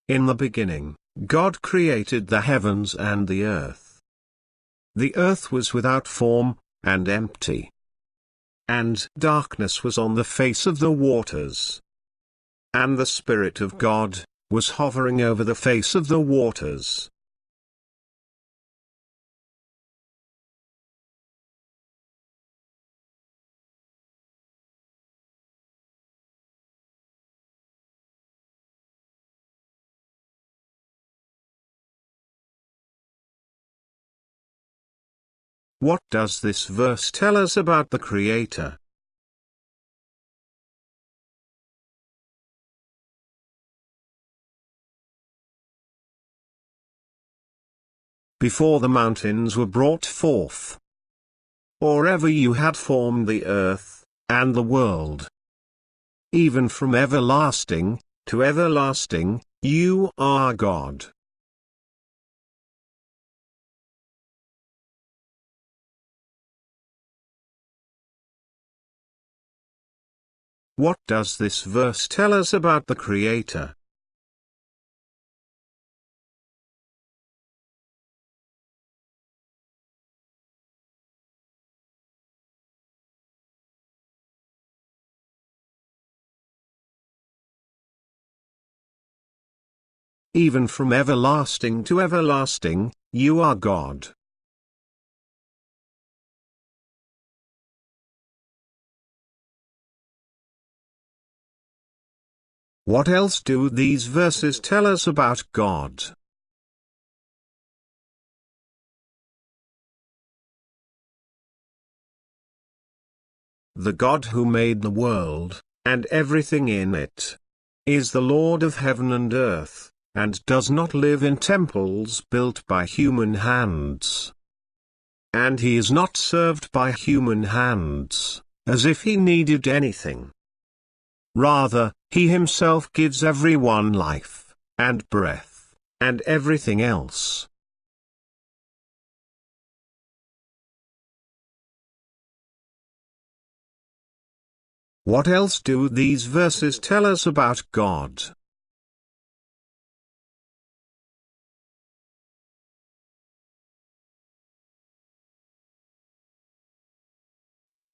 In the beginning, God created the heavens and the earth. The earth was without form, and empty. And darkness was on the face of the waters. And the Spirit of God was hovering over the face of the waters. What does this verse tell us about the Creator? Before the mountains were brought forth, or ever you had formed the earth, and the world. Even from everlasting to everlasting, you are God. What does this verse tell us about the Creator? Even from everlasting to everlasting, you are God. What else do these verses tell us about God? The God who made the world, and everything in it, is the Lord of heaven and earth, and does not live in temples built by human hands. And he is not served by human hands, as if he needed anything. Rather, he himself gives everyone life, and breath, and everything else. What else do these verses tell us about God?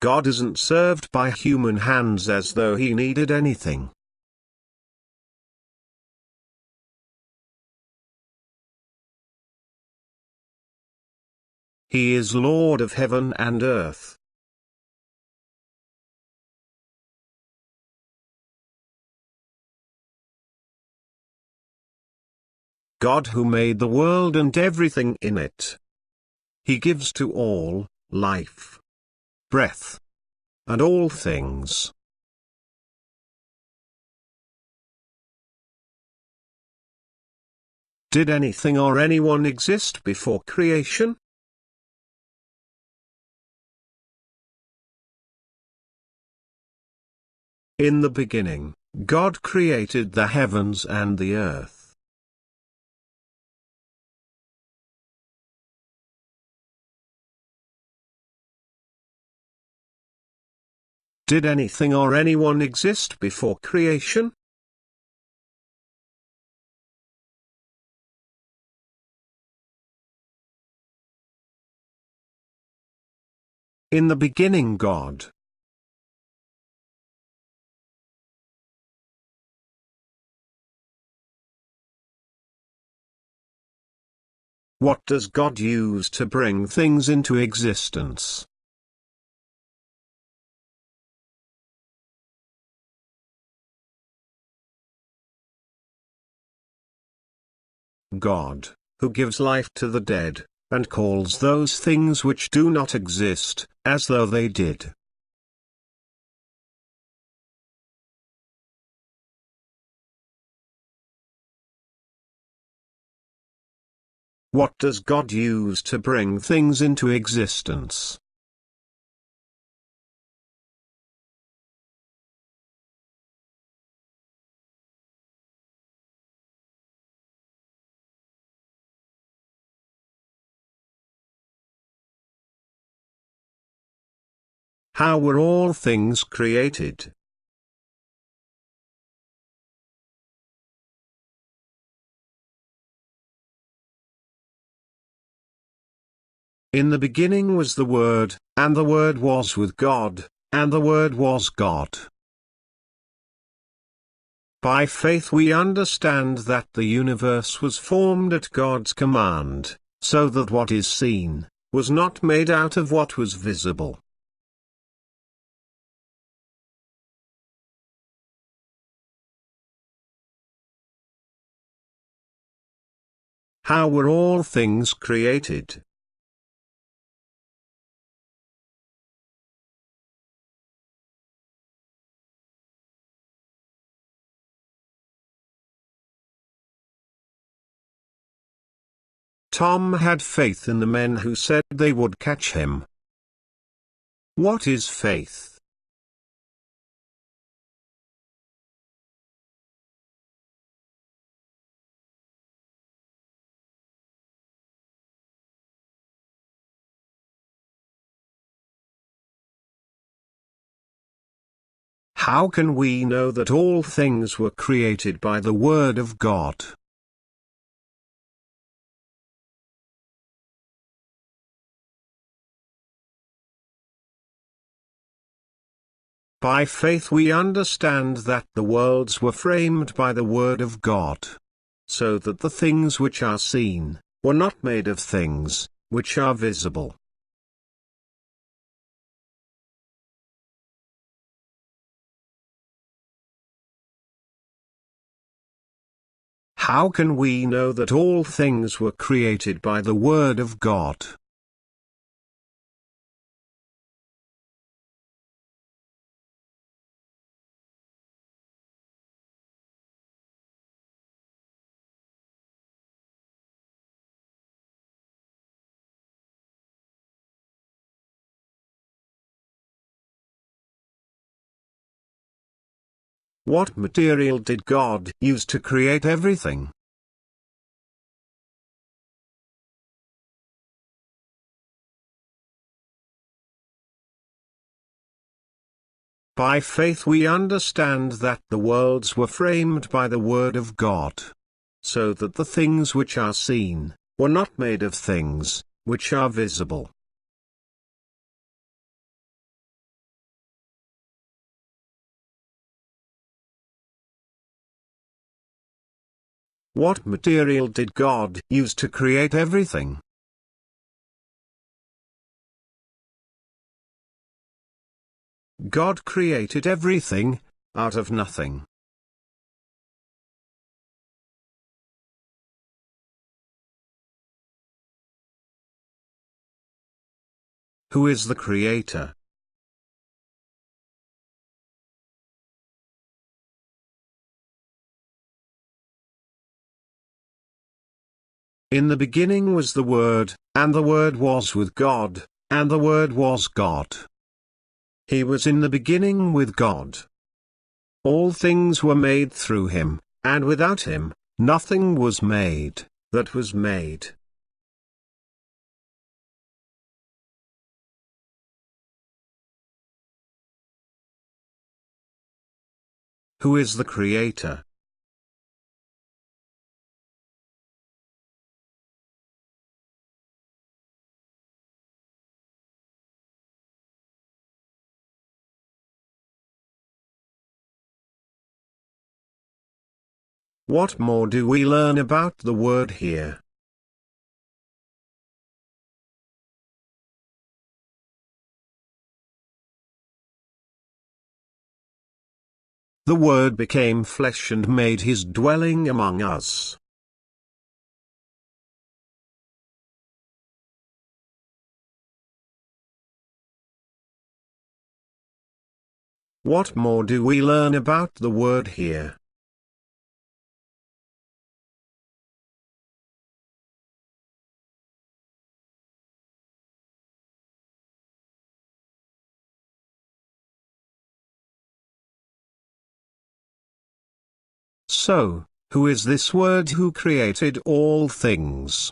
God isn't served by human hands as though he needed anything. He is Lord of heaven and earth. God who made the world and everything in it. He gives to all life, breath, and all things. Did anything or anyone exist before creation? In the beginning, God created the heavens and the earth. Did anything or anyone exist before creation? In the beginning God. What does God use to bring things into existence? God, who gives life to the dead, and calls those things which do not exist, as though they did. What does God use to bring things into existence? How were all things created? In the beginning was the Word, and the Word was with God, and the Word was God. By faith we understand that the universe was formed at God's command, so that what is seen was not made out of what was visible. How were all things created? Tom had faith in the men who said they would catch him. What is faith? How can we know that all things were created by the Word of God? By faith we understand that the worlds were framed by the Word of God, so that the things which are seen were not made of things which are visible. How can we know that all things were created by the Word of God? What material did God use to create everything? By faith we understand that the worlds were framed by the Word of God, so that the things which are seen were not made of things which are visible. What material did God use to create everything? God created everything out of nothing. Who is the Creator? In the beginning was the Word, and the Word was with God, and the Word was God. He was in the beginning with God. All things were made through him, and without him, nothing was made that was made. Who is the Creator? What more do we learn about the Word here? The Word became flesh and made his dwelling among us. What more do we learn about the Word here? So, who is this Word who created all things?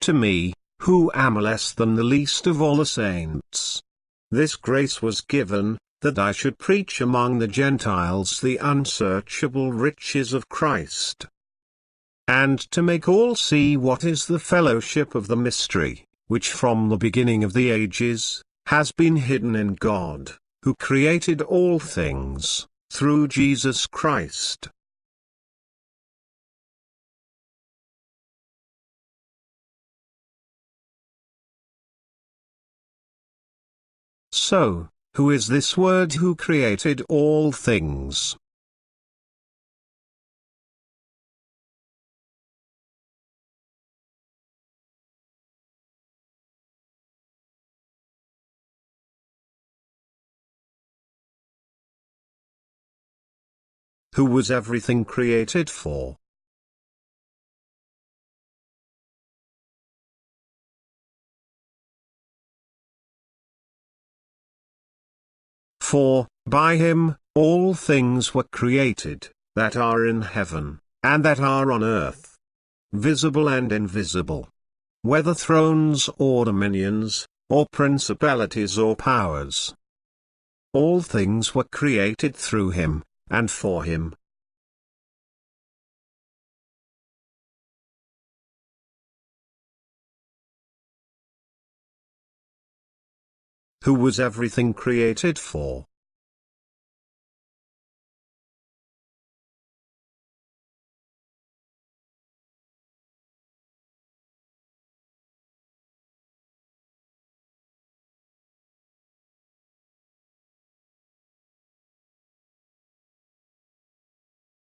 To me, who am less than the least of all the saints, this grace was given, that I should preach among the Gentiles the unsearchable riches of Christ, and to make all see what is the fellowship of the mystery, which from the beginning of the ages has been hidden in God, who created all things, through Jesus Christ. So, who is this Word who created all things? Who was everything created for? For, by him, all things were created, that are in heaven, and that are on earth, visible and invisible. Whether thrones or dominions, or principalities or powers. All things were created through him, and for him. Who was everything created for?